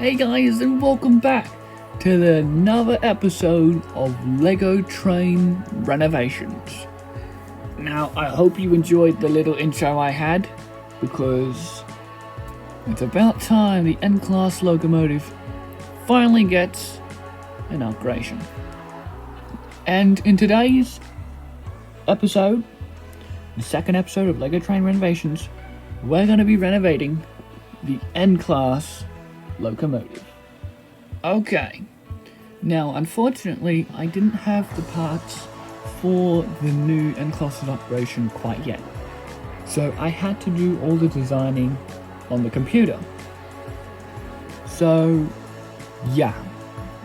Hey guys, and welcome back to another episode of Lego Train Renovations. Now, I hope you enjoyed the little intro I had, because it's about time the N-Class locomotive finally gets an upgradation. And in today's episode, the second episode of Lego Train Renovations, we're going to be renovating the N-Class locomotive. Okay, now unfortunately I didn't have the parts for the new N-Class upgradation quite yet, so I had to do all the designing on the computer. So yeah,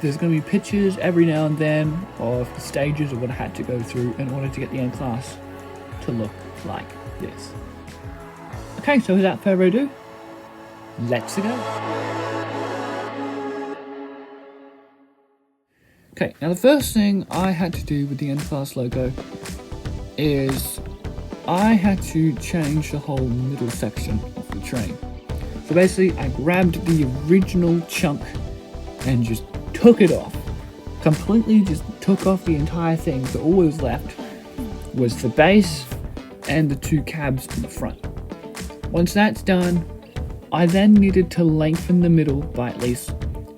there's going to be pictures every now and then of the stages of what I had to go through in order to get the N-Class to look like this. Okay, so without further ado, let's go. Okay, now the first thing I had to do with the N-Class logo is I had to change the whole middle section of the train. So basically I grabbed the original chunk and just took it off. Completely just took off the entire thing, so all that was left was the base and the two cabs in the front. Once that's done, I then needed to lengthen the middle by at least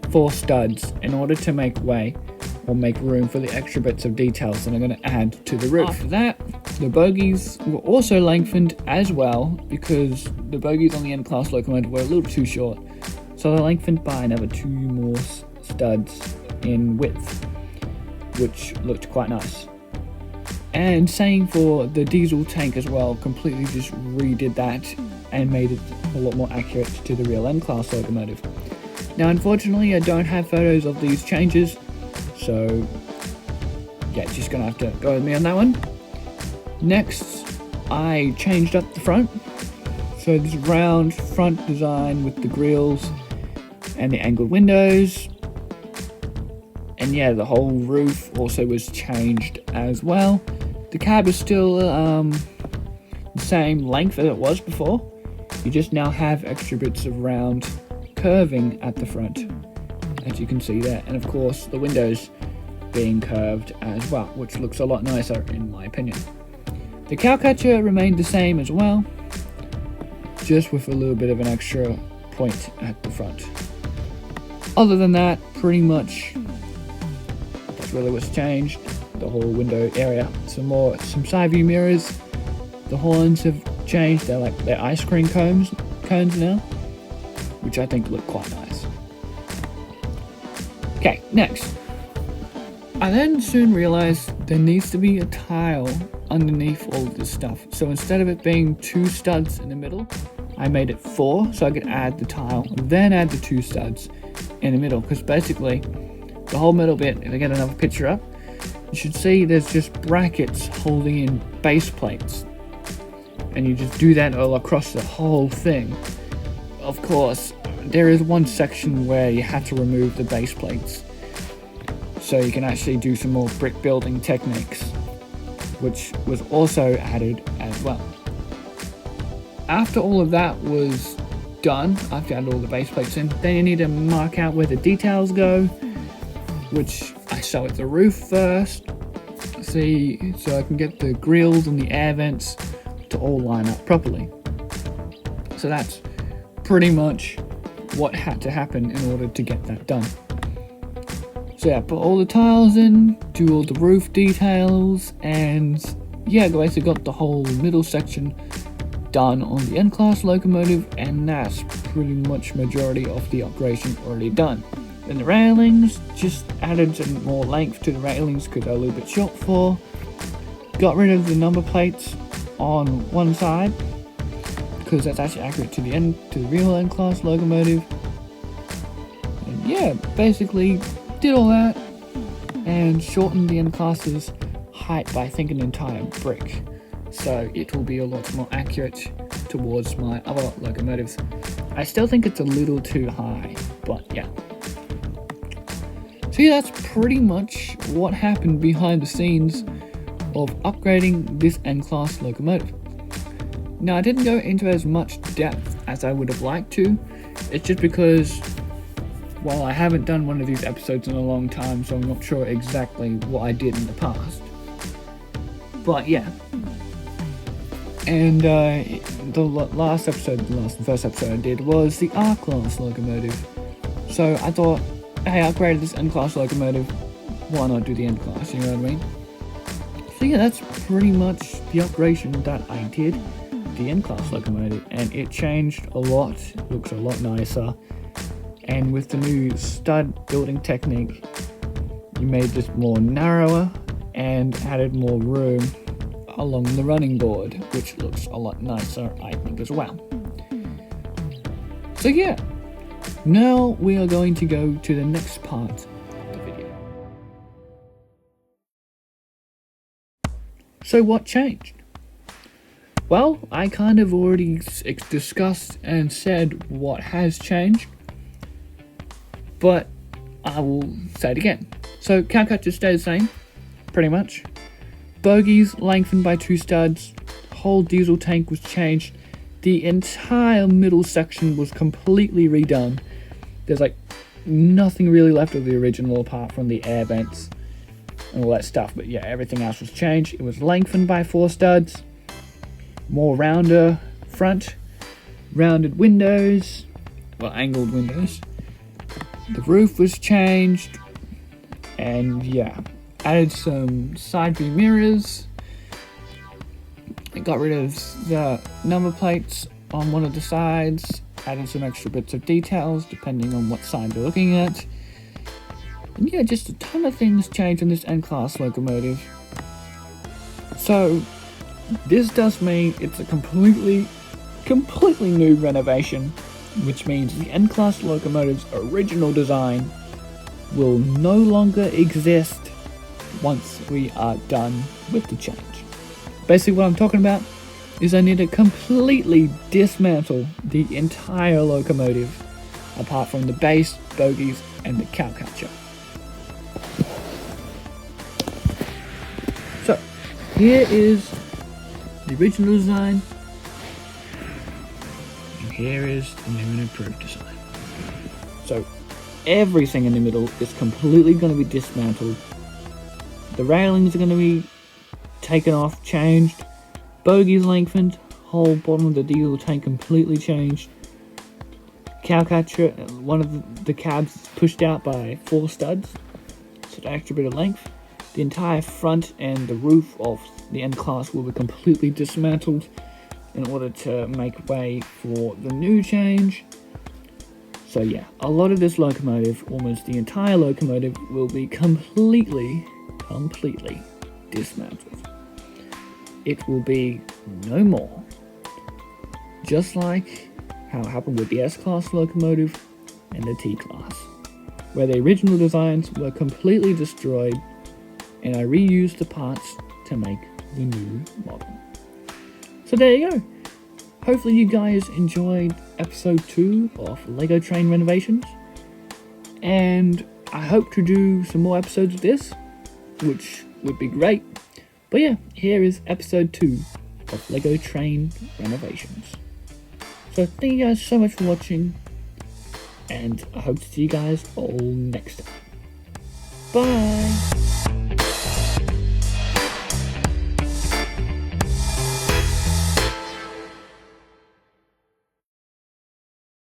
4 studs in order to make way or make room for the extra bits of details that I'm going to add to the roof. After that, the bogies were also lengthened as well, because the bogies on the N-Class locomotive were a little too short, so they're lengthened by another 2 more studs in width, which looked quite nice. And same for the diesel tank as well, completely just redid that and made it a lot more accurate to the real N-Class locomotive. Now unfortunately I don't have photos of these changes, so yeah, just gonna have to go with me on that one. Next, I changed up the front. So this round front design with the grills and the angled windows. And yeah, the whole roof also was changed as well. The cab is still the same length as it was before. You just now have extra bits of round curving at the front, as you can see there, and of course the windows being curved as well, which looks a lot nicer in my opinion. The cowcatcher remained the same as well, just with a little bit of an extra point at the front. Other than that, pretty much that's really what's changed. The whole window area, some side view mirrors. The horns have changed, they're ice cream cones now, which I think look quite nice. Okay, next. I then soon realized there needs to be a tile underneath all of this stuff. So instead of it being 2 studs in the middle, I made it 4, so I could add the tile, then add the 2 studs in the middle. Because basically, the whole middle bit, if I get another picture up, you should see there's just brackets holding in base plates. And you just do that all across the whole thing. Of course, there is one section where you have to remove the base plates, so you can actually do some more brick building techniques, which was also added as well. After all of that was done, after I added all the base plates in, then you need to mark out where the details go, which I start with the roof first, so I can get the grills and the air vents to all line up properly. So that's pretty much what had to happen in order to get that done. So yeah, put all the tiles in, do all the roof details, and yeah, basically got the whole middle section done on the N-Class locomotive, and that's pretty much majority of the upgradation already done. Then the railings, just added some more length to the railings because they're a little bit short for. Got rid of the number plates on one side because that's actually accurate to the real N-Class locomotive. And yeah, basically did all that and shortened the N-Class's height by I think an entire brick, so it will be a lot more accurate towards my other locomotives. I still think it's a little too high, but yeah. So yeah, that's pretty much what happened behind the scenes of upgrading this N-Class locomotive. Now, I didn't go into as much depth as I would have liked to. It's just because well, I haven't done one of these episodes in a long time, so I'm not sure exactly what I did in the past. But yeah. And the first episode I did was the R-Class locomotive. So I thought, hey, I upgraded this N-Class locomotive, why not do the N-Class, you know what I mean? So yeah, that's pretty much the upgradation that I did, the N-Class locomotive, and it changed a lot, it looks a lot nicer, and with the new stud building technique, you made this more narrower and added more room along the running board, which looks a lot nicer, I think, as well. So yeah, now we are going to go to the next part of the video. So what changed? Well, I kind of already discussed and said what has changed, but I will say it again. So cowcatcher stayed the same, pretty much. Bogies lengthened by 2 studs, whole diesel tank was changed, the entire middle section was completely redone. There's like nothing really left of the original apart from the air vents and all that stuff, but yeah, everything else was changed. It was lengthened by 4 studs, more rounder front, rounded windows, well, angled windows. The roof was changed, and yeah, added some side view mirrors. I got rid of the number plates on one of the sides, adding some extra bits of details depending on what side you're looking at. And yeah, just a ton of things changed in this N-Class locomotive. So this does mean it's a completely new renovation, which means the N-Class locomotive's original design will no longer exist once we are done with the change. Basically what I'm talking about is I need to completely dismantle the entire locomotive apart from the base, bogies, and the cowcatcher. So here is the original design, and here is the new and improved design. So everything in the middle is completely going to be dismantled. The railings are going to be taken off, changed. Bogies lengthened. Whole bottom of the diesel tank completely changed. Cowcatcher, one of the cabs is pushed out by 4 studs, so an extra bit of length. The entire front and the roof of the N-Class will be completely dismantled in order to make way for the new change. So yeah, a lot of this locomotive, almost the entire locomotive, will be completely dismantled. It will be no more. Just like how it happened with the S-Class locomotive and the T-Class, where the original designs were completely destroyed and I reused the parts to make the new model. So there you go. Hopefully you guys enjoyed episode 2 of LEGO Train Renovations, and I hope to do some more episodes of this, which would be great. But yeah, here is episode 2 of LEGO Train Renovations. So thank you guys so much for watching, and I hope to see you guys all next time. Bye!